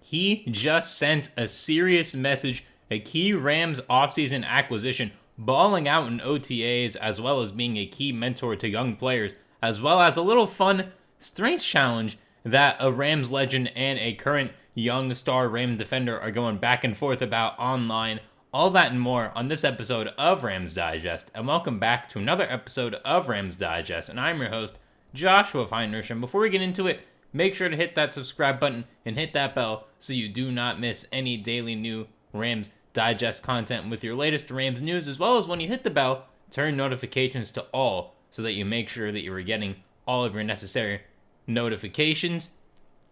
he just sent a serious message, a key Rams offseason acquisition, balling out in OTAs, as well as being a key mentor to young players, as well as a little fun strength challenge that a Rams legend and a current young star Ram defender are going back and forth about online. All that and more on this episode of Rams Digest, and welcome back to another episode of Rams Digest, and I'm your host, Joshua Finehirsh. And before we get into it, make sure to hit that subscribe button and hit that bell so you do not miss any daily new Rams Digest content with your latest Rams news, as well as when you hit the bell, turn notifications to all so that you make sure that you are getting all of your necessary notifications.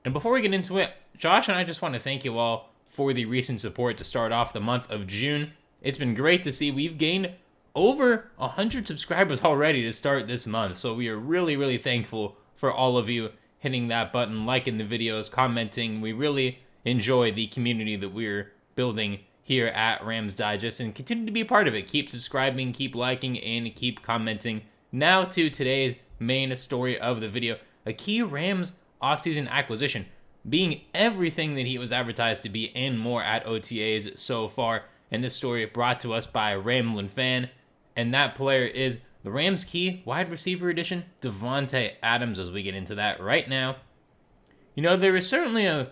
And before we get into it, Josh and I just want to thank you all for the recent support to start off the month of June. It's been great to see. We've gained over 100 subscribers already to start this month, so we are really thankful for all of you hitting that button, liking the videos, commenting. We really enjoy the community that we're building here at Rams Digest, and continue to be a part of it. Keep subscribing, keep liking, and keep commenting. Now to today's main story of the video, a key Rams offseason acquisition, being everything that he was advertised to be and more at OTAs so far. And this story brought to us by a Ramblin' fan, and that player is the Rams' key wide receiver addition, Davante Adams, as we get into that right now. You know, there is certainly a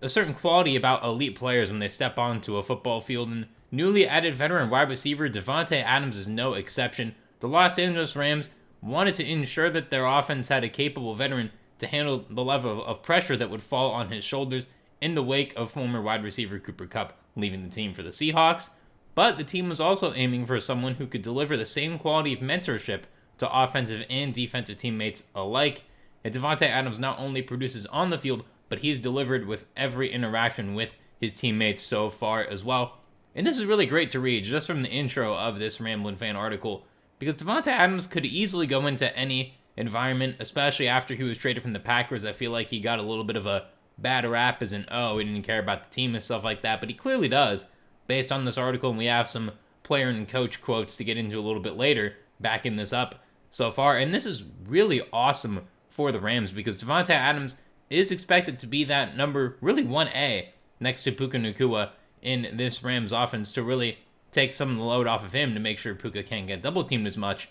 certain quality about elite players when they step onto a football field, and newly added veteran wide receiver Davante Adams is no exception. The Los Angeles Rams wanted to ensure that their offense had a capable veteran to handle the level of pressure that would fall on his shoulders in the wake of former wide receiver Cooper Kupp leaving the team for the Seahawks. But the team was also aiming for someone who could deliver the same quality of mentorship to offensive and defensive teammates alike. And Davante Adams not only produces on the field, but he's delivered with every interaction with his teammates so far as well. And this is really great to read just from the intro of this Ramblin' Fan article, because Davante Adams could easily go into any environment, especially after he was traded from the Packers. I feel like he got a little bit of a bad rap as in, he didn't care about the team and stuff like that, but he clearly does, based on this article, and we have some player and coach quotes to get into a little bit later, backing this up so far. And this is really awesome for the Rams, because Devante Adams is expected to be that number, really 1A, next to Puka Nacua in this Rams offense, to really take some of the load off of him to make sure Puka can't get double teamed as much,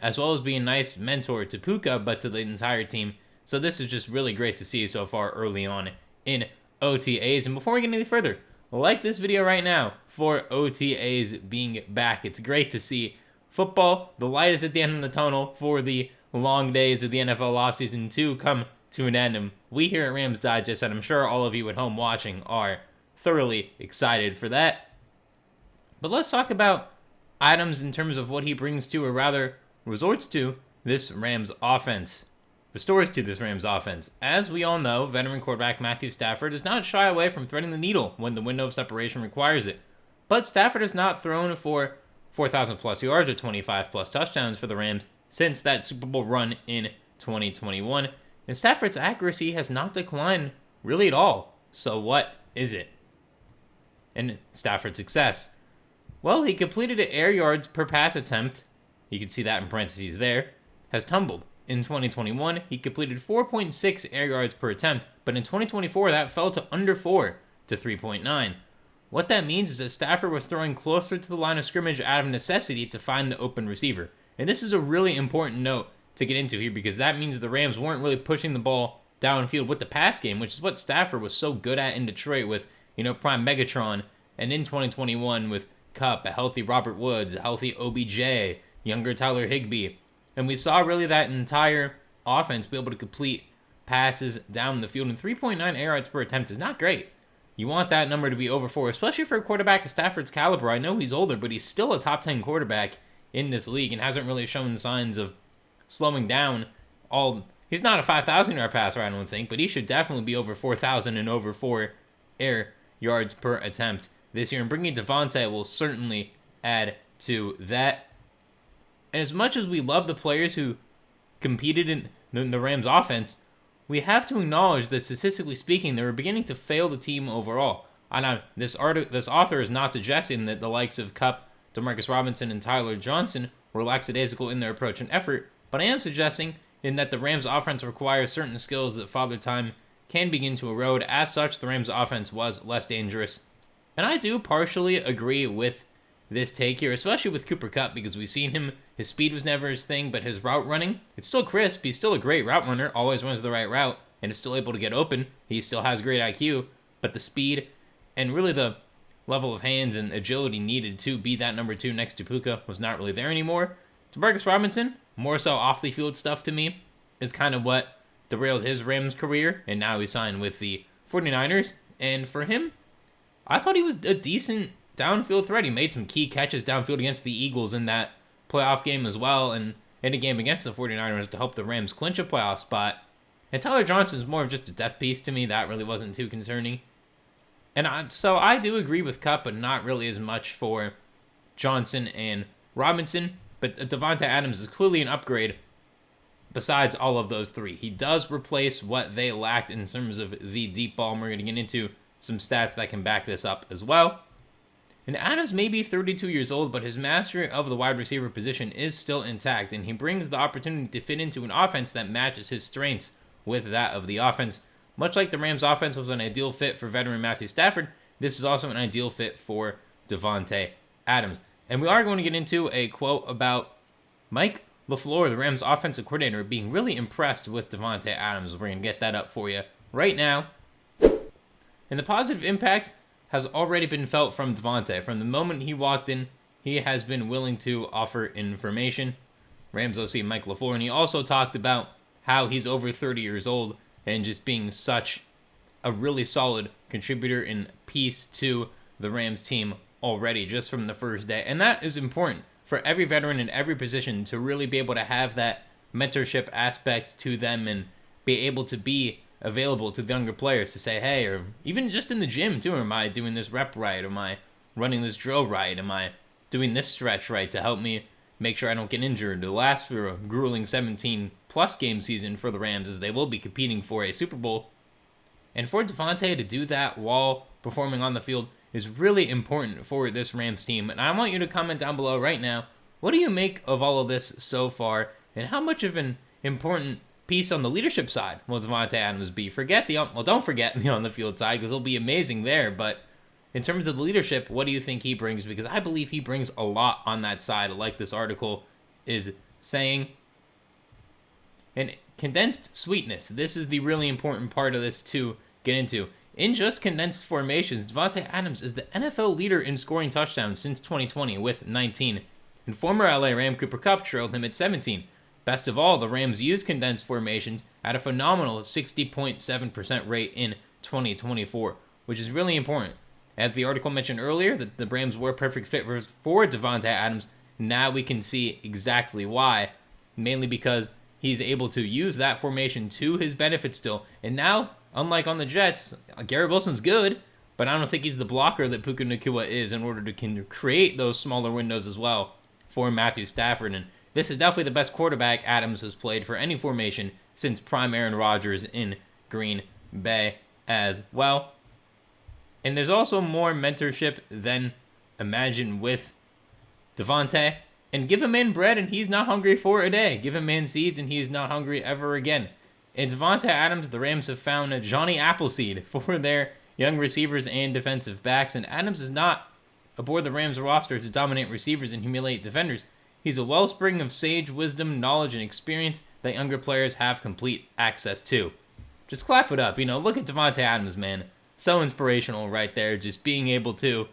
as well as be a nice mentor to Puka, but to the entire team. So this is just really great to see so far early on in OTAs. And before we get any further, like this video right now for OTAs being back. It's great to see football, the light is at the end of the tunnel for the long days of the NFL offseason to come to an end. And we here at Rams Digest, and I'm sure all of you at home watching, are thoroughly excited for that. But let's talk about Adams in terms of what he brings to, or rather resorts to, this Rams offense. Restores to this Rams offense. As we all know, veteran quarterback Matthew Stafford does not shy away from threading the needle when the window of separation requires it. But Stafford has not thrown for 4,000 plus yards or 25 plus touchdowns for the Rams since that Super Bowl run in 2021. And Stafford's accuracy has not declined really at all. So what is it? And Stafford's success. Well, he completed air yards per pass attempt, you can see that in parentheses there, has tumbled. In 2021, he completed 4.6 air yards per attempt, but in 2024, that fell to under 4 to 3.9. What that means is that Stafford was throwing closer to the line of scrimmage out of necessity to find the open receiver. And this is a really important note to get into here, because that means the Rams weren't really pushing the ball downfield with the pass game, which is what Stafford was so good at in Detroit with, prime Megatron, and in 2021 with Kupp, a healthy Robert Woods, a healthy OBJ, younger Tyler Higbee. And we saw really that entire offense be able to complete passes down the field. And 3.9 air yards per attempt is not great. You want that number to be over 4, especially for a quarterback of Stafford's caliber. I know he's older, but he's still a top 10 quarterback in this league and hasn't really shown signs of slowing down. He's not a 5,000 yard passer, I don't think, but he should definitely be over 4,000 and over 4 air yards per attempt this year. And bringing Devante will certainly add to that. And as much as we love the players who competed in the Rams offense, we have to acknowledge that statistically speaking, they were beginning to fail the team overall. This author is not suggesting that the likes of Kupp, Demarcus Robinson, and Tyler Johnson were lackadaisical in their approach and effort, but I am suggesting in that the Rams offense requires certain skills that Father Time can begin to erode. As such, the Rams' offense was less dangerous. And I do partially agree with this take here, especially with Cooper Kupp, because we've seen him, his speed was never his thing, but his route running, it's still crisp. He's still a great route runner, always runs the right route, and is still able to get open. He still has great IQ, but the speed and really the level of hands and agility needed to be that number 2 next to Puka was not really there anymore. Demarcus Robinson, more so off the field stuff to me, is kind of what derailed his Rams career, and now he signed with the 49ers. And for him, I thought he was a decent downfield threat. He made some key catches downfield against the Eagles in that playoff game as well, and in a game against the 49ers to help the Rams clinch a playoff spot. And Tyler Johnson is more of just a depth piece to me. That really wasn't too concerning. And so I do agree with Kupp, but not really as much for Johnson and Robinson. But Davante Adams is clearly an upgrade besides all of those three. He does replace what they lacked in terms of the deep ball, and we're going to get into some stats that can back this up as well. And Adams may be 32 years old, but his mastery of the wide receiver position is still intact, and he brings the opportunity to fit into an offense that matches his strengths with that of the offense. Much like the Rams' offense was an ideal fit for veteran Matthew Stafford, this is also an ideal fit for Devante Adams. And we are going to get into a quote about Mike LaFleur, the Rams' offensive coordinator, being really impressed with Davante Adams. We're going to get that up for you right now. And the positive impact has already been felt from Davante. From the moment he walked in, he has been willing to offer information. Rams OC Mike LaFleur, and he also talked about how he's over 30 years old and just being such a really solid contributor and piece to the Rams team already just from the first day. And that is important for every veteran in every position to really be able to have that mentorship aspect to them and be able to be available to the younger players to say, hey, or even just in the gym too, am I doing this rep right? Am I running this drill right? Am I doing this stretch right to help me make sure I don't get injured? To last for a grueling 17-plus game season for the Rams, as they will be competing for a Super Bowl. And for Davante to do that while performing on the field is really important for this Rams team. And I want you to comment down below right now, what do you make of all of this so far? And how much of an important piece on the leadership side will Davante Adams be? Don't forget the on the field side, because he'll be amazing there. But in terms of the leadership, what do you think he brings? Because I believe he brings a lot on that side, like this article is saying. And condensed sweetness. This is the really important part of this to get into. In just condensed formations, Davante Adams is the NFL leader in scoring touchdowns since 2020 with 19. And former LA Ram Cooper Kupp trailed him at 17. Best of all, the Rams used condensed formations at a phenomenal 60.7% rate in 2024, which is really important. As the article mentioned earlier, that the Rams were a perfect fit for Davante Adams. Now we can see exactly why, mainly because he's able to use that formation to his benefit still. And now, unlike on the Jets, Garrett Wilson's good, but I don't think he's the blocker that Puka Nacua is in order to create those smaller windows as well for Matthew Stafford. And this is definitely the best quarterback Adams has played for any formation since prime Aaron Rodgers in Green Bay as well. And there's also more mentorship than imagined with Davante. And give a man bread and he's not hungry for a day. Give a man seeds and he is not hungry ever again. In Davante Adams, the Rams have found a Johnny Appleseed for their young receivers and defensive backs. And Adams is not aboard the Rams roster to dominate receivers and humiliate defenders. He's a wellspring of sage wisdom, knowledge, and experience that younger players have complete access to. Just clap it up. Look at Davante Adams, man. So inspirational right there, just being able to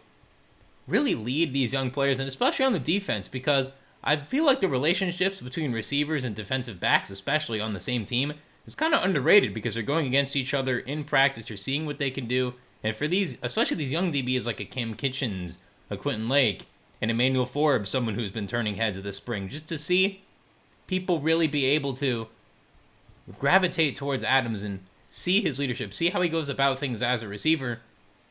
really lead these young players, and especially on the defense, because I feel like the relationships between receivers and defensive backs, especially on the same team, is kind of underrated because they're going against each other in practice. You're seeing what they can do. And for these, especially these young DBs like a Cam Kitchens, a Quentin Lake, and Emmanuel Forbes, someone who's been turning heads this spring, just to see people really be able to gravitate towards Adams and see his leadership, see how he goes about things as a receiver,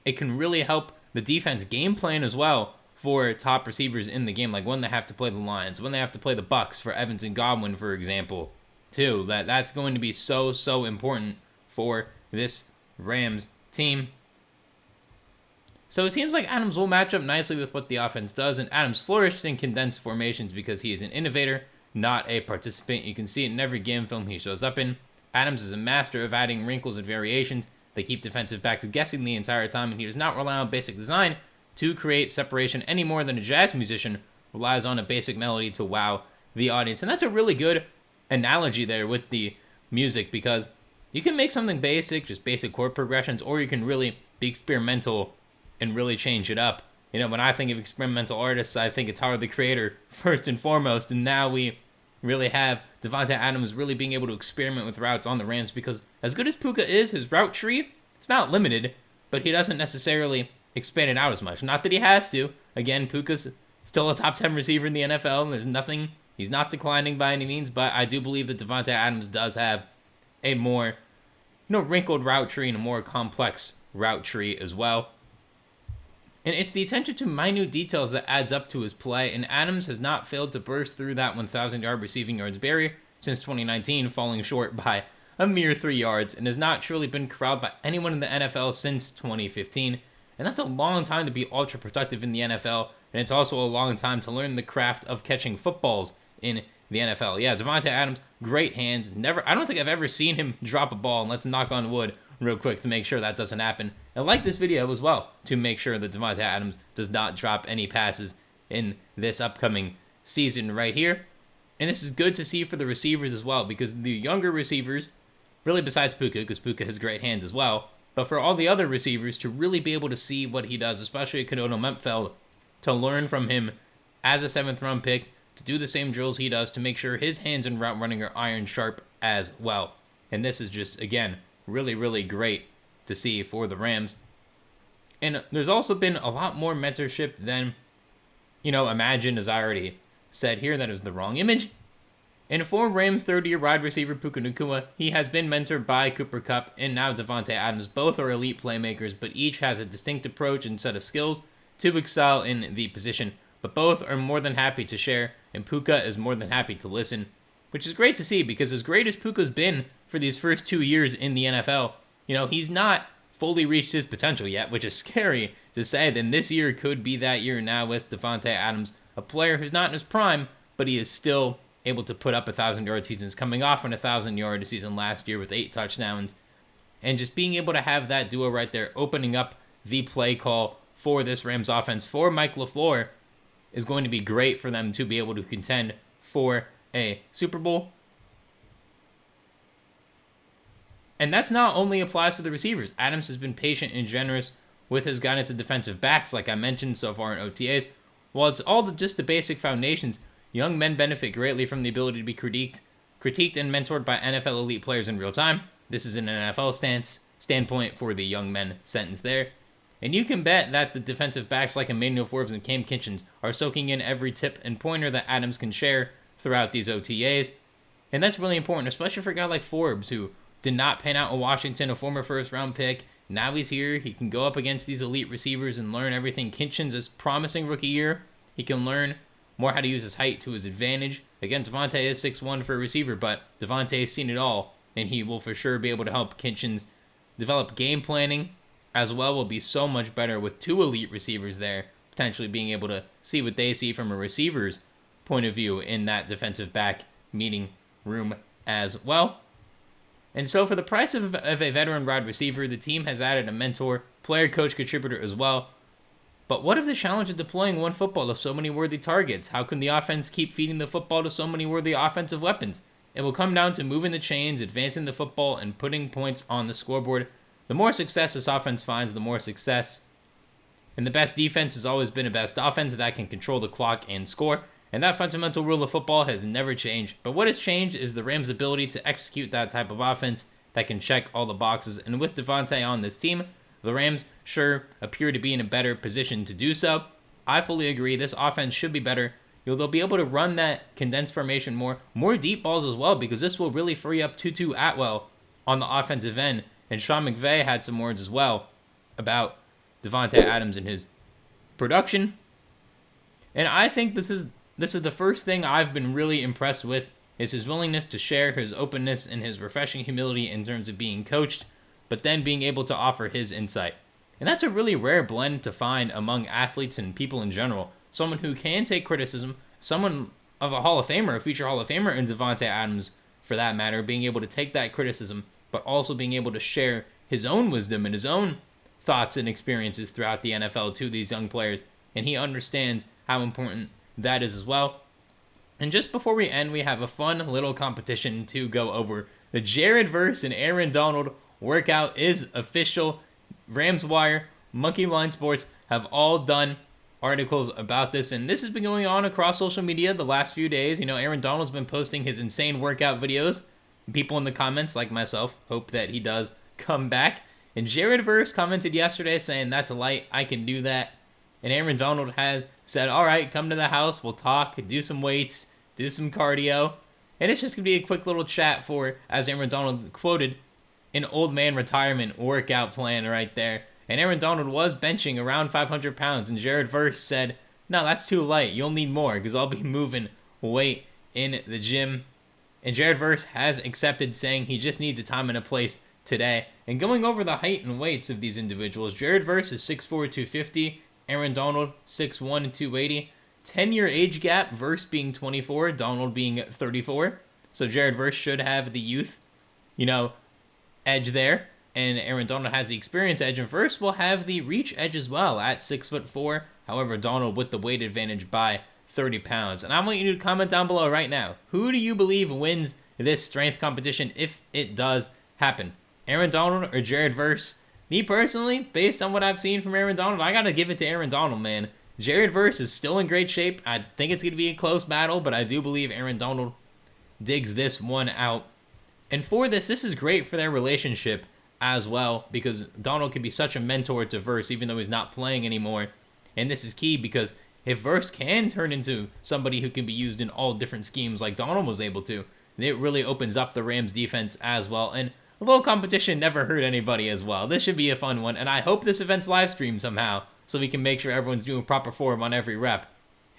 it can really help the defense game plan as well for top receivers in the game, like when they have to play the Lions, when they have to play the Bucks for Evans and Godwin, for example, too. That's going to be so important for this Rams team. So it seems like Adams will match up nicely with what the offense does, and Adams flourished in condensed formations because he is an innovator, not a participant. You can see it in every game film he shows up in. Adams is a master of adding wrinkles and variations that keep defensive backs guessing the entire time, and he does not rely on basic design to create separation any more than a jazz musician relies on a basic melody to wow the audience. And that's a really good analogy there with the music, because you can make something basic, just basic chord progressions, or you can really be experimental and really change it up. You know, when I think of experimental artists, I think it's Tyler the Creator first and foremost, and now we really have Davante Adams really being able to experiment with routes on the Rams, because as good as Puka is, his route tree, it's not limited, but he doesn't necessarily expand it out as much. Not that he has to. Again, Puka's still a top 10 receiver in the NFL, and there's nothing, he's not declining by any means, but I do believe that Davante Adams does have a more, wrinkled route tree and a more complex route tree as well. And it's the attention to minute details that adds up to his play, and Adams has not failed to burst through that 1,000-yard receiving yards barrier since 2019, falling short by a mere 3 yards, and has not truly been corralled by anyone in the NFL since 2015. And that's a long time to be ultra productive in the NFL, and it's also a long time to learn the craft of catching footballs in the NFL. Yeah, Davante Adams, great hands. I don't think I've ever seen him drop a ball, and let's knock on wood real quick to make sure that doesn't happen. And like this video as well to make sure that Davante Adams does not drop any passes in this upcoming season right here. And this is good to see for the receivers as well, because the younger receivers, really besides Puka, because Puka has great hands as well, but for all the other receivers to really be able to see what he does, especially Kanono Mempfeld, to learn from him as a 7th round pick, to do the same drills he does, to make sure his hands in route running are iron sharp as well. And this is just, again, really, really great to see for the Rams. And there's also been a lot more mentorship than, imagined, as I already said here. That is the wrong image. And for Rams' third-year wide receiver Puka Nacua, he has been mentored by Cooper Kupp and now Davante Adams. Both are elite playmakers, but each has a distinct approach and set of skills to excel in the position. But both are more than happy to share, and Puka is more than happy to listen, which is great to see, because as great as Puka's been for these first 2 years in the NFL, he's not fully reached his potential yet, which is scary to say. Then this year could be that year now with Davante Adams, a player who's not in his prime, but he is still able to put up 1,000-yard seasons, coming off an 1,000-yard season last year with 8 touchdowns. And just being able to have that duo right there, opening up the play call for this Rams offense for Mike LaFleur, is going to be great for them to be able to contend for a Super Bowl. And that's not only applies to the receivers. Adams has been patient and generous with his guidance to defensive backs, like I mentioned so far in OTAs. While it's all just the basic foundations, young men benefit greatly from the ability to be critiqued and mentored by NFL elite players in real time. This is an NFL standpoint for the young men sentence there. And you can bet that the defensive backs like Emmanuel Forbes and Cam Kitchens are soaking in every tip and pointer that Adams can share throughout these OTAs. And that's really important, especially for a guy like Forbes, who did not pan out in Washington, a former first-round pick. Now he's here. He can go up against these elite receivers and learn everything. Kitchens is promising rookie year. He can learn more how to use his height to his advantage. Again, Davante is 6'1" for a receiver, but Davante has seen it all, and he will for sure be able to help Kitchens develop game planning as well. Will be so much better with 2 elite receivers there, potentially being able to see what they see from a receiver's point of view in that defensive back meeting room as well. And so for the price of a veteran wide receiver, the team has added a mentor, player, coach, contributor as well. But what if the challenge of deploying one football to so many worthy targets? How can the offense keep feeding the football to so many worthy offensive weapons? It will come down to moving the chains, advancing the football, and putting points on the scoreboard. The more success this offense finds, the more success. And the best defense has always been a best offense that can control the clock and score. And that fundamental rule of football has never changed. But what has changed is the Rams' ability to execute that type of offense that can check all the boxes. And with Davante on this team, the Rams sure appear to be in a better position to do so. I fully agree. This offense should be better. They'll be able to run that condensed formation more deep balls as well, because this will really free up Tutu Atwell on the offensive end. And Sean McVay had some words as well about Davante Adams and his production. And I think this is the first thing I've been really impressed with, is his willingness to share, his openness, and his refreshing humility in terms of being coached, but then being able to offer his insight. And that's a really rare blend to find among athletes and people in general. Someone who can take criticism, someone of a Hall of Famer, a future Hall of Famer in Davante Adams, for that matter, being able to take that criticism, but also being able to share his own wisdom and his own thoughts and experiences throughout the NFL to these young players. And he understands how important that is as well. And just before we end, we have a fun little competition to go over. The Jared Verse and Aaron Donald workout is official. Rams Wire, Monkey Line Sports have all done articles about this, and this has been going on across social media the last few days. Aaron Donald's been posting his insane workout videos. People in the comments, like myself, hope that he does come back. And Jared Verse commented yesterday saying, "That's light, I can do that." And Aaron Donald had said, "All right, come to the house, we'll talk, do some weights, do some cardio." And it's just going to be a quick little chat for, as Aaron Donald quoted, an old man retirement workout plan right there. And Aaron Donald was benching around 500 pounds, and Jared Verse said, "No, that's too light. You'll need more because I'll be moving weight in the gym." And Jared Verse has accepted, saying he just needs a time and a place today. And going over the height and weights of these individuals, Jared Verse is 6'4", 250. Aaron Donald, 6'1", 280. 10-year age gap, Verse being 24, Donald being 34. So Jared Verse should have the youth, edge there. And Aaron Donald has the experience edge, and Verse will have the reach edge as well at 6'4". However, Donald with the weight advantage by 30 pounds. And I want you to comment down below right now. Who do you believe wins this strength competition if it does happen? Aaron Donald or Jared Verse? Me personally, based on what I've seen from Aaron Donald, I got to give it to Aaron Donald, man. Jared Verse is still in great shape. I think it's going to be a close battle, but I do believe Aaron Donald digs this one out. And for this is great for their relationship as well, because Donald can be such a mentor to Verse even though he's not playing anymore. And this is key because if Verse can turn into somebody who can be used in all different schemes like Donald was able to, it really opens up the Rams defense as well. And a little competition never hurt anybody as well. This should be a fun one, and I hope this event's live streamed somehow so we can make sure everyone's doing proper form on every rep.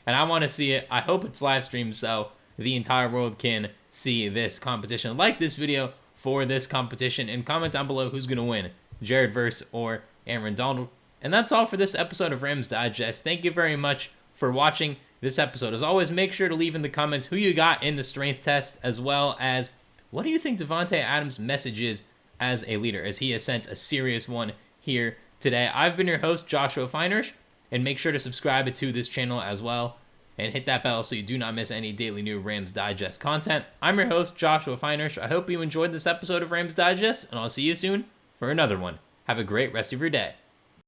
And I want to see it. I hope it's live streamed so the entire world can see this competition. Like this video for this competition and comment down below who's going to win, Jared Verse or Aaron Donald. And that's all for this episode of Rams Digest. Thank you very much for watching this episode. As always, make sure to leave in the comments who you got in the strength test, as well as what do you think Davante Adams' message is as a leader, as he has sent a serious one here today. I've been your host, Joshua Finehirsh, and make sure to subscribe to this channel as well, and hit that bell so you do not miss any daily new Rams Digest content. I'm your host, Joshua Finehirsh. I hope you enjoyed this episode of Rams Digest, and I'll see you soon for another one. Have a great rest of your day.